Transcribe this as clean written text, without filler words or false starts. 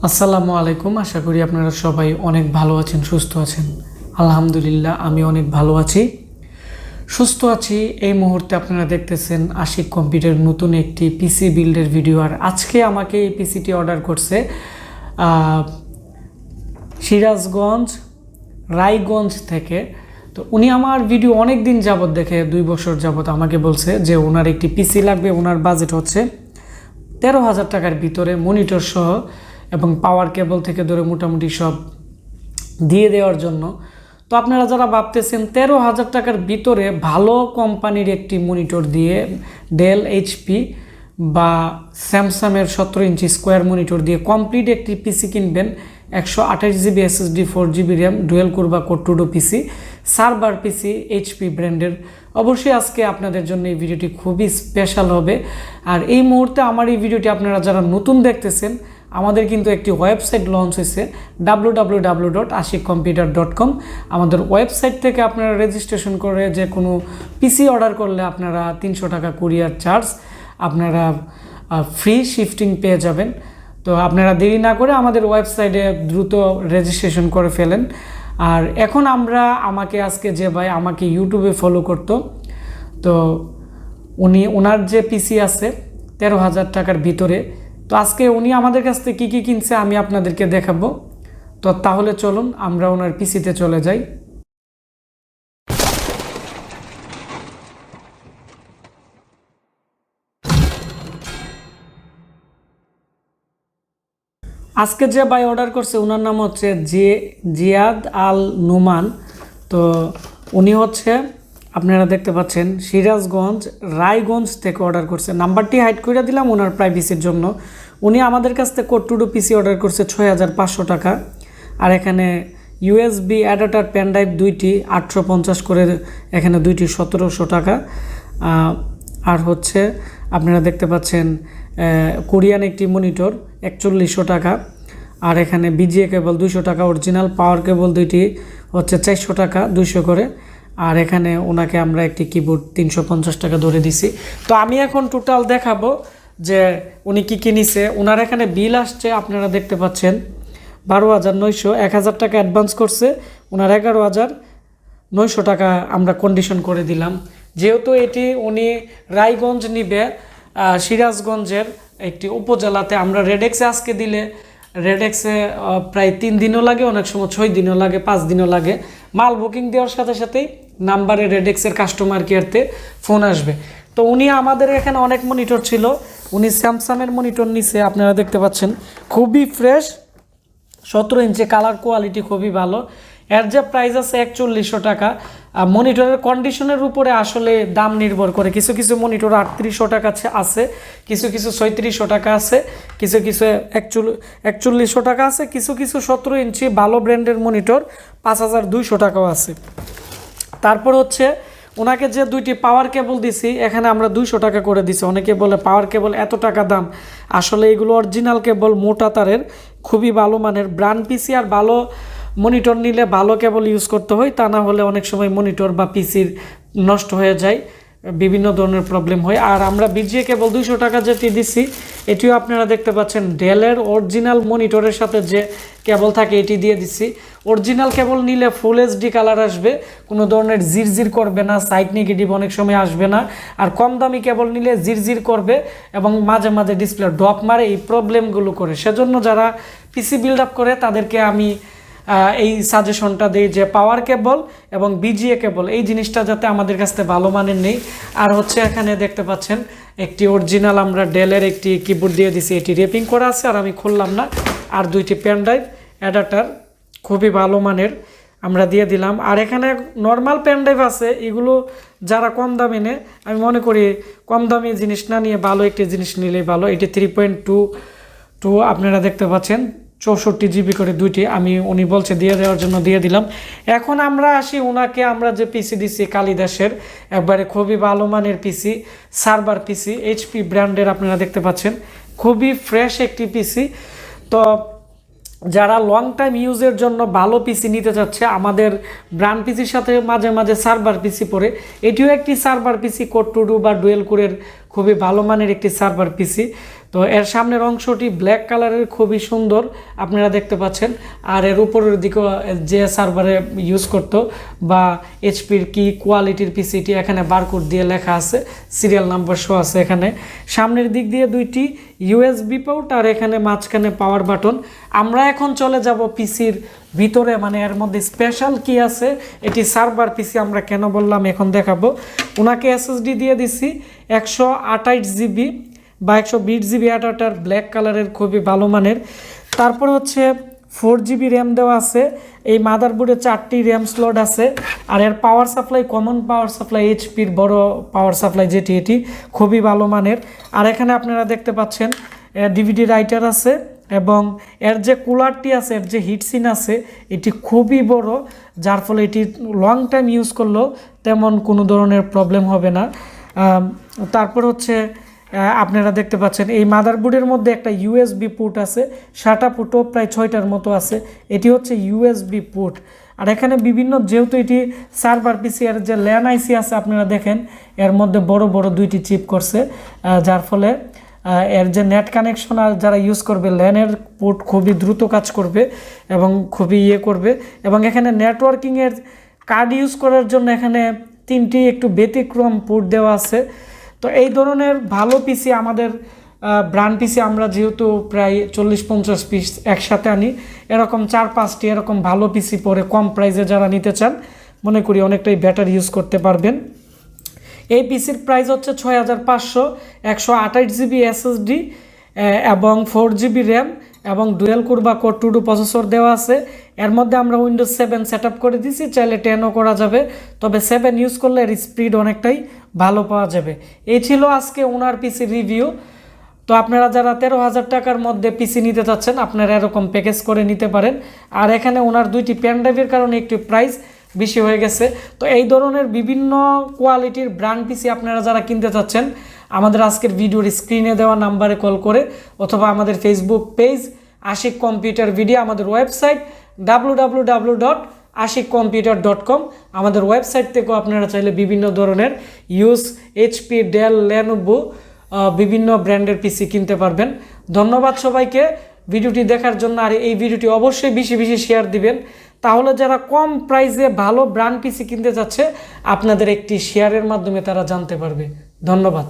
আসসালামু আলাইকুম। আশা করি আপনারা সবাই অনেক ভালো আছেন, সুস্থ আছেন। আলহামদুলিল্লাহ আমি অনেক ভালো আছি, সুস্থ আছি। এই মুহূর্তে আপনারা দেখতেছেন আশিক কম্পিউটার নতুন একটি পিসি বিল্ডের ভিডিও। আর আজকে আমাকে এই পিসিটি অর্ডার করছে সিরাজগঞ্জ রায়গঞ্জ থেকে। তো উনি আমার ভিডিও অনেক দিন যাবত দেখে, 2 বছর যাবত আমাকে বলছে যে ওনার একটি পিসি লাগবে। ওনার বাজেট হচ্ছে 13,000 টাকার ভিতরে, মনিটর সহ এবং পাওয়ার কেবল থেকে ধরে মোটামুটি সব দিয়ে দেওয়ার জন্য। তো আপনারা যারা ভাবতেছেন 13,000 টাকার ভিতরে ভালো কোম্পানির একটি মনিটর দিয়ে, ডেল, এইচপি বা স্যামসাংয়ের 17 ইঞ্চি স্কোয়ার মনিটর দিয়ে কমপ্লিট একটি পিসি কিনবেন, 128 GB SSD, 4 GB RAM, dual core বা কোর 2 পিসি, সার্ভার পিসি এইচপি ব্র্যান্ডের, অবশ্যই আজকে আপনাদের জন্য এই ভিডিওটি খুবই স্পেশাল হবে। আর এই মুহূর্তে আমার এই ভিডিওটি আপনারা যারা নতুন দেখতেছেন, আমাদের কিন্তু একটি ওয়েবসাইট লঞ্চ হয়েছে www.ashikcomputer.com। আমাদের ওয়েবসাইট থেকে আপনারা রেজিস্ট্রেশন করে যে কোনো পিসি অর্ডার করলে আপনারা 300 টাকা কুরিয়ার চার্জ, আপনারা ফ্রি শিফটিং পেয়ে যাবেন। তো আপনারা দেরি না করে আমাদের ওয়েবসাইটে দ্রুত রেজিস্ট্রেশন করে ফেলেন। আর এখন আমাকে আজকে যে ভাই আমাকে ইউটিউবে ফলো করতো, তো ওনার যে পিসি আছে 13,000 টাকার ভিতরে, তো আজকে উনি আমাদের কাছ থেকে কী কিনছে আমি আপনাদেরকে দেখাবো। তো তাহলে চলুন আমরা ওনার পিসিতে চলে যাই। আজকে যে ভাই অর্ডার করছে ওনার নাম হচ্ছে জিয়াদ আল নোমান। তো উনি হচ্ছে আপনারা দেখতে পাচ্ছেন সিরাজগঞ্জ রায়গঞ্জ থেকে অর্ডার করছে। নাম্বারটি হাইড করে দিলাম ওনার প্রাইভেসির জন্য। উনি আমাদের কাছ থেকে কোর 2 পিসি অর্ডার করছে 6,500 টাকা। আর এখানে ইউএসবি অ্যাডাটার পেন ড্রাইভ 2টি 850 করে, এখানে 2টি 1700 টাকা। আর হচ্ছে আপনারা দেখতে পাচ্ছেন কোরিয়ান একটি মনিটর 4100 টাকা। আর এখানে বিজিএ কেবল 200 টাকা, অরিজিনাল পাওয়ার কেবল 2টি হচ্ছে 400 টাকা, 200 করে। আর এখানে ওনাকে আমরা একটি কিবোর্ড 350 টাকা ধরে দিছি। তো আমি এখন টোটাল দেখাবো যে উনি কী কিনেছে। ওনার এখানে বিল আসছে আপনারা দেখতে পাচ্ছেন 12,900, 1,000 টাকা অ্যাডভান্স করছে, ওনার 11,900 টাকা আমরা কন্ডিশন করে দিলাম। যেহেতু এটি উনি রায়গঞ্জ নিবে, সিরাজগঞ্জের একটি উপজেলাতে, আমরা রেডেক্সে আজকে দিলে রেডেক্সে প্রায় 3 দিনও লাগে, অনেক সময় 6 দিনও লাগে, 5 দিনও লাগে। মাল বুকিং দেওয়ার সাথে সাথেই নাম্বারে রেডেক্সের কাস্টমার কেয়ারতে ফোন আসবে। তো উনি আমাদের এখানে অনেক মনিটর ছিল, উনি স্যামসাংয়ের মনিটর নিছে আপনারা দেখতে পাচ্ছেন, খুবই ফ্রেশ, 17 ইঞ্চি, কালার কোয়ালিটি খুবই ভালো। এর যে প্রাইস আছে 4100 টাকা। মনিটরের কন্ডিশনের উপরে আসলে দাম নির্ভর করে, কিছু কিছু মনিটর 3800 টাকা আছে, কিছু কিছু 3600 টাকা আছে, কিছু কিছু 4100 টাকা আছে, কিছু কিছু 17 ইঞ্চি ভালো ব্র্যান্ডের মনিটর 5200 টাকাও আছে। তারপর হচ্ছে ওনাকে যে 2টি পাওয়ার কেবল দিছি, এখানে আমরা 200 টাকা করে দিছি। অনেকে বলে পাওয়ার কেবল এত টাকা দাম, আসলে এগুলো অরিজিনাল কেবল, মোটা তারের, খুবই ভালো মানের। ব্র্যান্ড পিসি আর ভালো মনিটর নিলে ভালো কেবল ইউজ করতে হয়, তা না হলে অনেক সময় মনিটর বা পিসির নষ্ট হয়ে যায়, বিভিন্ন ধরনের প্রবলেম হয়। আর আমরা বিজিএ কেবল 200 টাকা যেটি দিছি, এটিও আপনারা দেখতে পাচ্ছেন ডেলের অরিজিনাল মনিটরের সাথে যে কেবল থাকে এটি দিয়ে দিছি। অরিজিনাল কেবল নিলে ফুল এইচডি কালার আসবে, কোনো ধরনের জিরজির করবে না, সাইড নেগেটিভ অনেক সময় আসবে না। আর কম দামি কেবল নিলে জিরজির করবে এবং মাঝে মাঝে ডিসপ্লে ড্রপ মারে, এই প্রবলেমগুলো করে। সেজন্য যারা পিসি বিল্ড আপ করে তাদেরকে আমি এই সাজেশনটা দিই যে পাওয়ার কেবল এবং বিজিএ কেবল এই জিনিসটা যাতে আমাদের কাছ থেকে ভালো মানের নেই। আর হচ্ছে এখানে দেখতে পাচ্ছেন একটি অরিজিনাল আমরা ডেলের একটি কিবোর্ড দিয়ে দিছি, এটি রেপিং করা আছে আর আমি খুললাম না। আর 2টি পেন ড্রাইভ অ্যাডাপ্টার খুবই ভালো মানের আমরা দিয়ে দিলাম। আর এখানে নর্মাল পেন ড্রাইভ আছে, এগুলো যারা কম দামে নেয়, আমি মনে করি কম দামি জিনিস না নিয়ে ভালো একটি জিনিস নিলেই ভালো। এটি 3.2 আপনারা দেখতে পাচ্ছেন, 64 জিবি করে 2টি, উনি বলছে দিয়ে দেওয়ার জন্য দিয়ে দিলাম। এখন আমরা আসি ওনাকে আমরা যে পিসি দিচ্ছি কালিদাসের, একবারে খুবই ভালো মানের পিসি, সার্ভার পিসি, এইচপি ব্র্যান্ডের আপনারা দেখতে পাচ্ছেন, খুবই ফ্রেশ একটি পিসি। তো যারা লং টাইম ইউজের জন্য ভালো পিসি নিতে চাচ্ছে, আমাদের ব্র্যান্ড পিসির সাথে মাঝে মাঝে সার্ভার পিসি পড়ে, এটিও একটি সার্ভার পিসি, কোর 2 বা ডুয়েল কোরের খুবই ভালো মানের একটি সার্ভার পিসি। তো এর সামনের অংশটি ব্ল্যাক কালারের, খুবই সুন্দর আপনারা দেখতে পাচ্ছেন। আর এর উপরের দিকেও যে সার্ভারে ইউজ করতো বা এইচপির কি কোয়ালিটির পিসিটি এখানে বারকোড দিয়ে লেখা আছে, সিরিয়াল নাম্বার শো আছে এখানে। সামনের দিক দিয়ে দুইটি ইউএসবি পোর্ট আর এখানে মাঝখানে পাওয়ার বাটন। আমরা এখন চলে যাব পিসির ভিতরে, মানে এর মধ্যে স্পেশাল কি আছে, এটি সার্ভার পিসি আমরা কেন বললাম এখন দেখাবো। ওনাকে এসএসডি দিয়ে দিছি 128 জিবি বা 120 জিবি অ্যাডাটার, ব্ল্যাক কালারের, খুবই ভালো মানের। তারপর হচ্ছে 4 জিবি র্যাম দেওয়া আছে। এই মাদারবোর্ডে 4টি র্যাম স্লট আছে। আর এর power supply common power supply, এইচপির বড় পাওয়ার সাপ্লাই যেটি, এটি খুবই ভালো মানের। আর এখানে আপনারা দেখতে পাচ্ছেন ডিভিডি রাইটার আছে এবং এর যে কুলারটি আছে, এর যে হিটসিন আছে, এটি খুবই বড়, যার ফলে এটি লং টাইম ইউজ করলেও তেমন কোনো ধরনের প্রবলেম হবে না। তারপর হচ্ছে আপনারা দেখতে পাচ্ছেন এই মাদারবোর্ডের মধ্যে একটা ইউএসবি পোর্ট আছে, 7টা পোর্টও প্রায় 6টার মতো আছে। এটি হচ্ছে ইউএসবি পোর্ট। আর এখানে বিভিন্ন, যেহেতু এটি সার্ভার পিসি, এর যে ল্যান আইসি আছে আপনারা দেখেন এর মধ্যে বড় বড় 2টি চিপ করছে, যার ফলে এর যে নেট কানেকশন আর যারা ইউজ করবে ল্যানের পোর্ট খুবই দ্রুত কাজ করবে এবং খুবই করবে। এবং এখানে নেটওয়ার্কিংয়ের কার্ড ইউজ করার জন্য এখানে 3টি একটু ব্যতিক্রম পোর্ট দেওয়া আছে। তো এই ধরনের ভালো পিসি, আমাদের ব্র্যান্ড পিসি আমরা যেহেতু প্রায় 40-50 পিস একসাথে আনি, এরকম 4-5টি এরকম ভালো পিসি পরে কম প্রাইসে যারা নিতে চান, মনে করি অনেকটাই বেটার ইউজ করতে পারবেন। এই পিসির প্রাইস হচ্ছে 6500, 128 জিবি এসএসডি এবং 4 জিবি র্যাম এবং ডুয়েল কোর বা কোর 2 প্রসেসর দেওয়া আছে। এর মধ্যে আমরা উইন্ডোজ 7 সেট আপ করে দিয়েছি, চাইলে 10ও করা যাবে, তবে 7 ইউজ করলে এর স্পিড অনেকটাই ভালো পাওয়া যাবে। এই ছিল আজকে ওনার পিসির রিভিউ। তো আপনারা যারা 13,000 টাকার মধ্যে পিসি নিতে চাচ্ছেন, আপনারা এরকম প্যাকেজ করে নিতে পারেন। আর এখানে ওনার 2টি পেন ড্রাইভের কারণে একটু প্রাইস বেশি হয়ে গেছে। তো এই ধরনের বিভিন্ন কোয়ালিটির ব্র্যান্ড পিসি আপনারা যারা কিনতে চাচ্ছেন, আমাদের আজকের ভিডিওর স্ক্রিনে দেওয়া নাম্বারে কল করে অথবা আমাদের Facebook page Ashik computer video, আমাদের ওয়েবসাইট www.ashikcomputer.com, আমাদের ওয়েবসাইট থেকেও আপনারা চাইলে বিভিন্ন ধরনের ইউজ এইচপি, ডেল, লেনোভো বিভিন্ন ব্র্যান্ডের পিসি কিনতে পারবেন। ধন্যবাদ সবাইকে ভিডিওটি দেখার জন্য। আর এই ভিডিওটি অবশ্যই বেশি বেশি শেয়ার দিবেন, তাহলে যারা কম প্রাইসে ভালো ব্র্যান্ড পিসি কিনতে যাচ্ছে, আপনাদের একটি শেয়ারের মাধ্যমে তারা জানতে পারবে। ধন্যবাদ।